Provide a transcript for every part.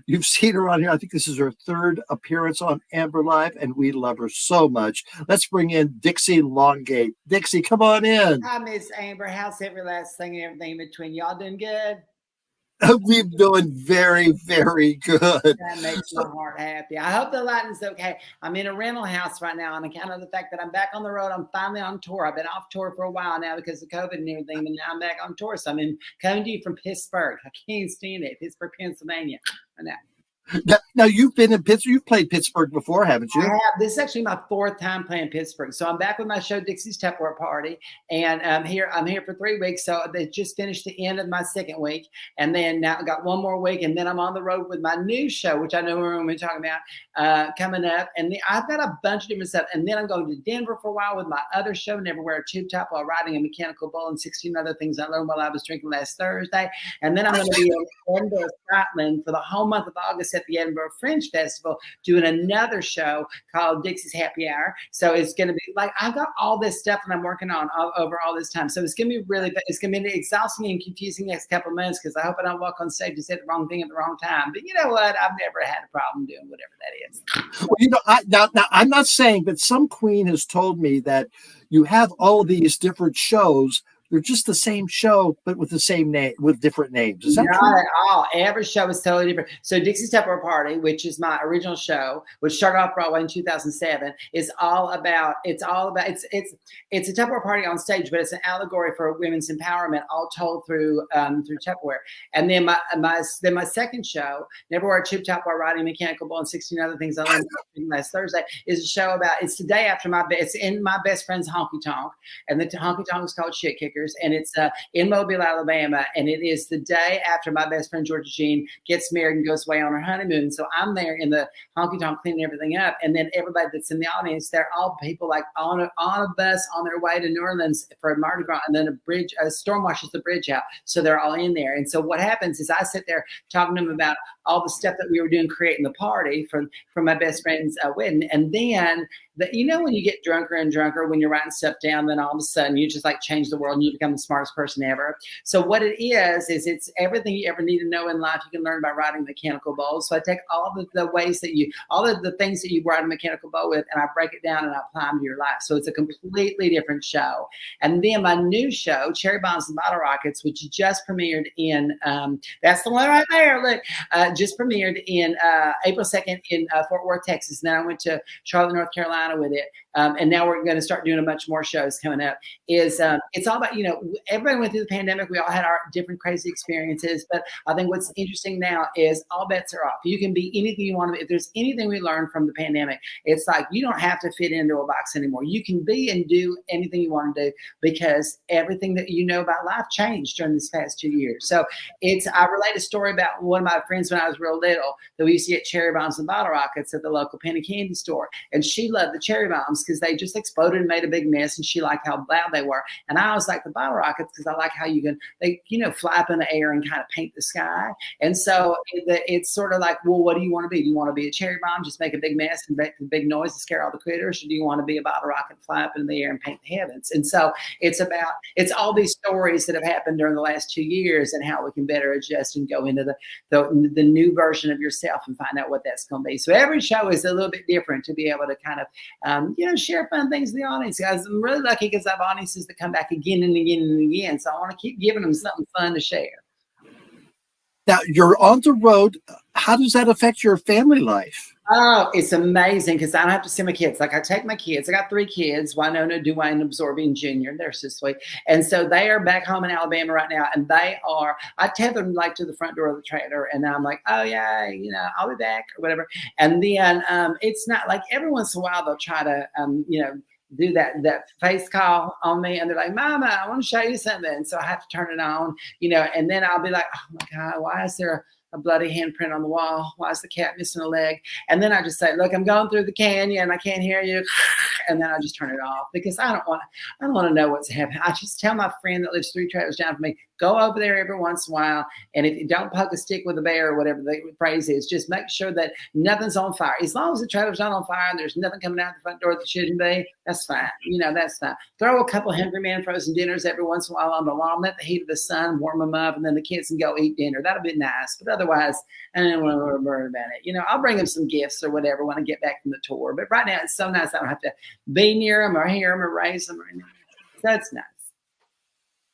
You've seen her on here. I think this is her third appearance on Amber Live, and we love her so much. Let's bring in Dixie Longate. Dixie, come on in. Hi, Miss Amber. How's every last thing and everything in between? Y'all doing good? We're doing very, very good. That makes my heart happy. I hope the lighting's okay. I'm in a rental house right now on account of the fact that I'm back on the road. I'm finally on tour. I've been off tour for a while now because of COVID and everything, but now I'm back on tour. So coming to you from Pittsburgh. I can't stand it. Pittsburgh, Pennsylvania. Right now. Now you've been in Pittsburgh. You've played Pittsburgh before, haven't you? I have. This is actually my fourth time playing Pittsburgh. So I'm back with my show, Dixie's Tupperware Party, and I'm here for 3 weeks. So they just finished the end of my second week, and then now I got one more week, and then I'm on the road with my new show, which I know we're going to be talking about coming up. And then I've got a bunch of different stuff, and then I'm going to Denver for a while with my other show, Never Wear a Tube Top While Riding a Mechanical Bull, and 16 other things I learned while I was drinking last Thursday. And then I'm going to be in Edinburgh, Scotland for the whole month of August at the Edinburgh Fringe Festival doing another show called Dixie's Happy Hour. So it's going to be like, I've got all this stuff that I'm working on over all this time. So it's going to be it's going to be exhausting and confusing next couple of months because I hope I don't walk on stage and say the wrong thing at the wrong time. But you know what? I've never had a problem doing whatever that is. Well, you know, now I'm not saying, but some queen has told me that you have all of these different shows. They're just the same show, but with the same name, with different names. Is that Not true? at all. Every show is totally different. So Dixie's Tupperware Party, which is my original show, which started off Broadway in 2007, is all about. It's a Tupperware party on stage, but it's an allegory for women's empowerment, all told through Tupperware. And then my second show, Never Wear a Tube Top While Riding a Mechanical Bull, and 16 other things I learned last Thursday, is a show about. It's the day after it's in my best friend's honky tonk, and the honky tonk is called Shit Kickers. And it's in Mobile, Alabama, and it is the day after my best friend Georgia Jean gets married and goes away on her honeymoon. So I'm there in the honky tonk cleaning everything up, and then everybody that's in the audience, they're all people like on a bus on their way to New Orleans for Mardi Gras, and then a storm washes the bridge out, so they're all in there. And so what happens is I sit there talking to them about all the stuff that we were doing, creating the party for my best friend's wedding, and then. You know, when you get drunker and drunker, when you're writing stuff down, then all of a sudden you just like change the world and you become the smartest person ever. So what it is it's everything you ever need to know in life you can learn by riding a mechanical bull. So I take all the ways that all of the things that you ride a mechanical bull with, and I break it down and I apply them to your life. So it's a completely different show. And then my new show, Cherry Bombs and Bottle Rockets, which just premiered in, that's the one right there, look, just premiered in April 2nd in Fort Worth, Texas. And then I went to Charlotte, North Carolina with it. And now we're going to start doing a bunch more shows coming up. It's all about, everybody went through the pandemic. We all had our different crazy experiences. But I think what's interesting now is all bets are off. You can be anything you want to be. If there's anything we learned from the pandemic, it's like you don't have to fit into a box anymore. You can be and do anything you want to do because everything that you know about life changed during this past 2 years. So I relate a story about one of my friends when I was real little that we used to get cherry bombs and bottle rockets at the local penny candy store. And she loved the cherry bombs because they just exploded and made a big mess, and she liked how loud they were. And I always like the bottle rockets because I like how they fly up in the air and kind of paint the sky. And so it's sort of like, well, what do you want to be? Do you want to be a cherry bomb, just make a big mess and make a big noise and scare all the critters? Or do you want to be a bottle rocket, fly up in the air and paint the heavens? And so it's all these stories that have happened during the last 2 years and how we can better adjust and go into the new version of yourself and find out what that's going to be. So every show is a little bit different to be able to kind of share fun things with the audience. Guys, I'm really lucky because I have audiences that come back again and again and again. So I want to keep giving them something fun to share. Now, you're on the road. How does that affect your family life? Oh, it's amazing because I don't have to see my kids. Like I take my kids. I got 3 kids, Wynona, Dwayne and Absorbine Jr. They're so sweet. And so they are back home in Alabama right now. And I tether them like to the front door of the trailer. And I'm like, oh yeah, I'll be back or whatever. And then it's not like every once in a while they'll try to, do that face call on me, and they're like, Mama, I want to show you something. So I have to turn it on, and then I'll be like, oh my God, why is there a bloody handprint on the wall? Why is the cat missing a leg? And then I just say, look, I'm going through the canyon. I can't hear you. And then I just turn it off because I don't want to know what's happening. I just tell my friend that lives 3 trailers down from me, go over there every once in a while. And if you don't poke a stick with a bear or whatever the phrase is, just make sure that nothing's on fire. As long as the trailer's not on fire and there's nothing coming out the front door that shouldn't be, that's fine. That's fine. Throw a couple Hungry Man frozen dinners every once in a while on the lawn. Let the heat of the sun warm them up, and then the kids can go eat dinner. That'll be nice. But otherwise, I don't want to worry about it. I'll bring them some gifts or whatever when I get back from the tour. But right now, it's so nice I don't have to be near them or hear them or raise them or anything. So that's nice.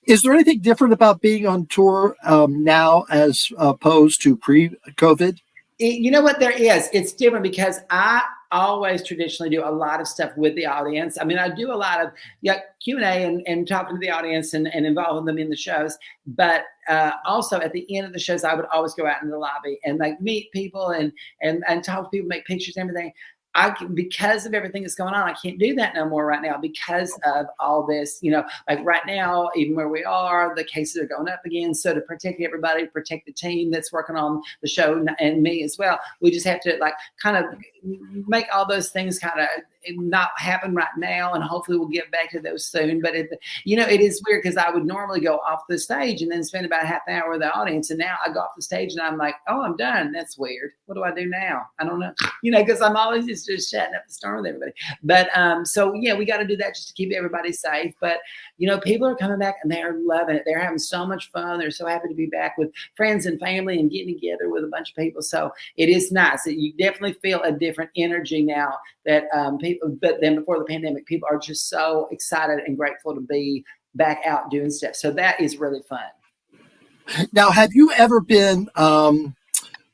Is there anything different about being on tour now as opposed to pre-COVID? You know what there is? It's different because I always traditionally do a lot of stuff with the audience. I mean, I do a lot of Q&A and talking to the audience and involving them in the shows. But also at the end of the shows, I would always go out in the lobby and meet people and talk to people, make pictures and everything. Because of everything that's going on, I can't do that no more right now because of all this, like right now, even where we are, the cases are going up again. So to protect everybody, protect the team that's working on the show and me as well, we just have to kind of make all those things kind of not happen right now. And hopefully we'll get back to those soon. But it is weird because I would normally go off the stage and then spend about half an hour with the audience. And now I go off the stage and I'm like, oh, I'm done. That's weird. What do I do now? I don't know, because I'm always just chatting up the storm with everybody. But so yeah, we got to do that just to keep everybody safe. But people are coming back and they're loving it. They're having so much fun. They're so happy to be back with friends and family and getting together with a bunch of people. So it is nice. You definitely feel a different energy now that people. But then before the pandemic, people are just so excited and grateful to be back out doing stuff. So that is really fun. Now, have you ever been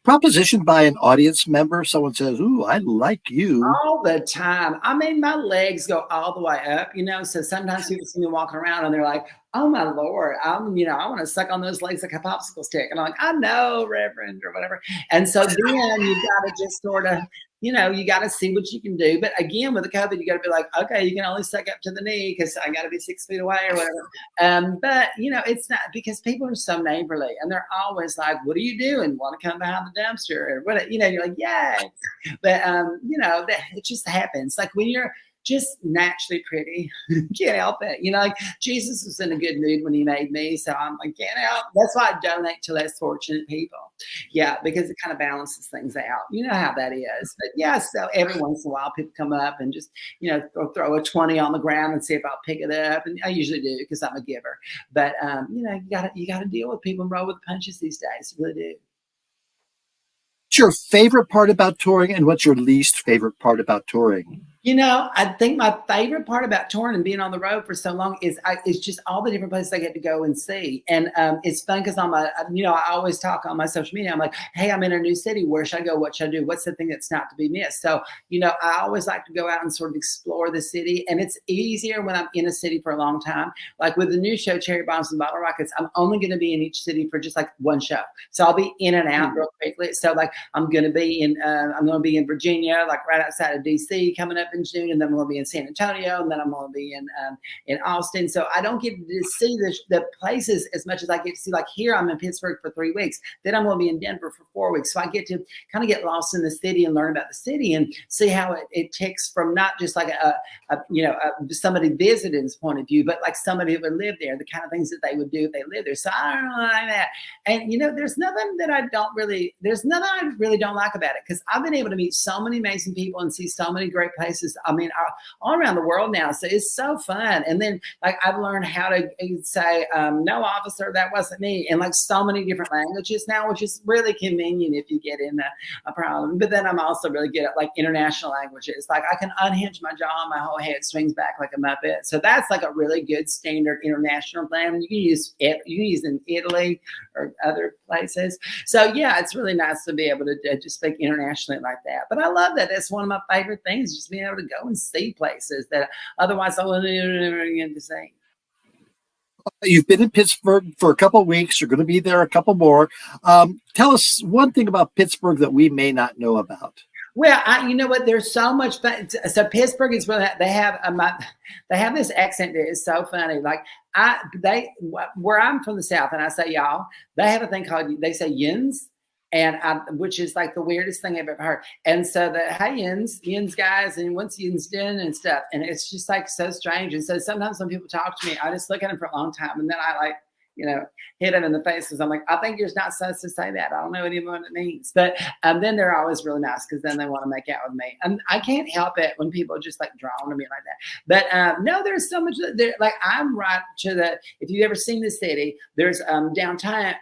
propositioned by an audience member? Someone says, "Ooh, I like you." All the time. I mean, my legs go all the way up, so sometimes people see me walking around and they're like, oh my Lord, I want to suck on those legs like a popsicle stick. And I'm like, I know, Reverend, or whatever. And so then you got to just sort of, you got to see what you can do. But again, with the COVID, you got to be like, okay, you can only suck up to the knee because I got to be 6 feet away or whatever. But, it's not, because people are so neighborly and they're always like, what are you doing? Want to come behind the dumpster? Or what, you're like, yay. But, it just happens. Like when you're just naturally pretty, can't help it. Like Jesus was in a good mood when he made me. So I'm like, can't help. That's why I donate to less fortunate people. Yeah, because it kind of balances things out. You know how that is. But yeah, so every once in a while people come up and just, throw a 20 on the ground and see if I'll pick it up. And I usually do because I'm a giver. But you gotta deal with people and roll with the punches these days. You really do. What's your favorite part about touring and what's your least favorite part about touring? I think my favorite part about touring and being on the road for so long is just all the different places I get to go and see. And it's fun because I always talk on my social media. I'm like, hey, I'm in a new city. Where should I go? What should I do? What's the thing that's not to be missed? So, I always like to go out and sort of explore the city. And it's easier when I'm in a city for a long time. Like with the new show, Cherry Bombs and Bottle Rockets, I'm only going to be in each city for just like one show. So I'll be in and out real quickly. So like I'm going to be in Virginia, like right outside of DC coming up in June, and then I'm going to be in San Antonio, and then I'm going to be in Austin. So I don't get to see the places as much as I get to see. Like here, I'm in Pittsburgh for 3 weeks. Then I'm going to be in Denver for 4 weeks. So I get to kind of get lost in the city and learn about the city and see how it ticks from not just like somebody visiting's point of view, but like somebody who would live there, the kind of things that they would do if they lived there. So I don't know like that. And there's nothing I really don't like about it, because I've been able to meet so many amazing people and see so many great places. I mean, all around the world now. So it's so fun. And then like I've learned how to say, no, officer, that wasn't me, in like so many different languages now, which is really convenient if you get in a problem. But then I'm also really good at like international languages. Like I can unhinge my jaw and my whole head swings back like a Muppet. So that's like a really good standard international plan. You can use in Italy or other places. So yeah, it's really nice to be able to just speak internationally like that. But I love that. That's one of my favorite things, just being able to go and see places that otherwise I wouldn't even get to see. You've been in Pittsburgh for a couple of weeks. You're going to be there a couple more. Tell us one thing about Pittsburgh that we may not know about. Well, you know what? There's so much fun. So Pittsburgh is really, they have this accent that is so funny. Like where I'm from the South, and I say y'all, they have a thing called, they say yins. And which is like the weirdest thing I've ever heard. And so hey, yins guys, and what's yins doing and stuff. And it's just like so strange. And so sometimes when people talk to me, I just look at them for a long time, and then I like hit them in the face because I'm like, I think you're not supposed to say that. I don't know anyone that means. But then they're always really nice because then they want to make out with me. And I can't help it when people are just like drawn to me like that. But no, there's so much there. Like I'm right to the, if you've ever seen the city, there's downtown,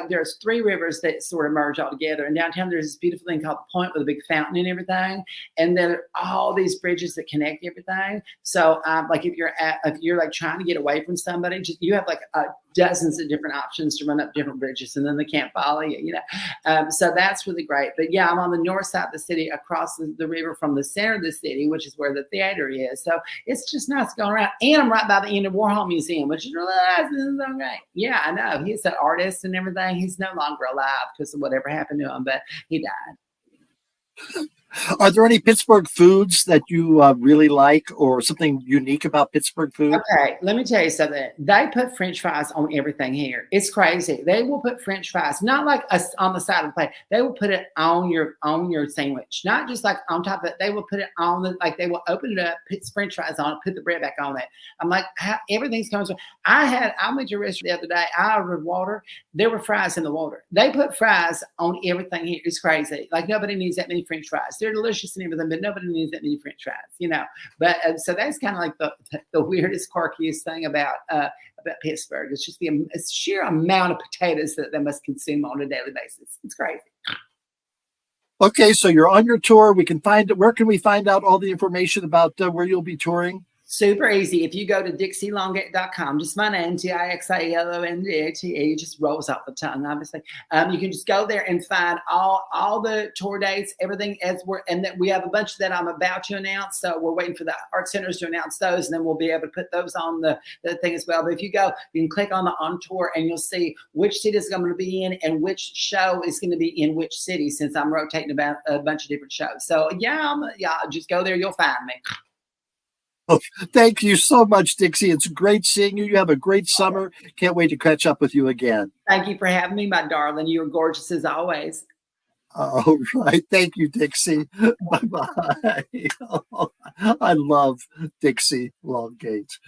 there's 3 rivers that sort of merge all together. And downtown, there's this beautiful thing called the Point with a big fountain and everything. And then there are all these bridges that connect everything. So like if you're like trying to get away from somebody, you have like dozens of different options to run up different bridges, and then they can't follow you, so that's really great. But yeah, I'm on the north side of the city, across the river from the center of the city, which is where the theater is. So it's just nice going around. And I'm right by the Andy Warhol Museum, which is really nice. This is so great. Yeah, I know. He's an artist and everything. He's no longer alive because of whatever happened to him, but he died. Are there any Pittsburgh foods that you really like, or something unique about Pittsburgh food? Okay, let me tell you something. They put French fries on everything here. It's crazy. They will put French fries, not like us on the side of the plate. They will put it on your sandwich, not just like on top of it. They will put it on they will open it up, put French fries on it, put the bread back on it. I'm like, everything's coming. I went to a restaurant the other day. I ordered water. There were fries in the water. They put fries on everything here. It's crazy. Like nobody needs that many French fries. They're delicious and everything, but nobody needs that many French fries, But so that's kind of like the weirdest, quirkiest thing about Pittsburgh. It's just the sheer amount of potatoes that they must consume on a daily basis. It's crazy. Okay, so you're on your tour. Where can we find out all the information about where you'll be touring? Super easy. If you go to DixieLongate.com, just my name, DixieLongate, it just rolls off the tongue, obviously. You can just go there and find all the tour dates, everything and that we have a bunch that I'm about to announce. So we're waiting for the art centers to announce those, and then we'll be able to put those on the thing as well. But if you go, you can click on the on tour, and you'll see which city is going to be in and which show is going to be in which city, since I'm rotating about a bunch of different shows. So yeah, just go there, you'll find me. Oh, thank you so much, Dixie. It's great seeing you. You have a great summer. Can't wait to catch up with you again. Thank you for having me, my darling. You're gorgeous as always. All right. Thank you, Dixie. Bye-bye. I love Dixie Longate.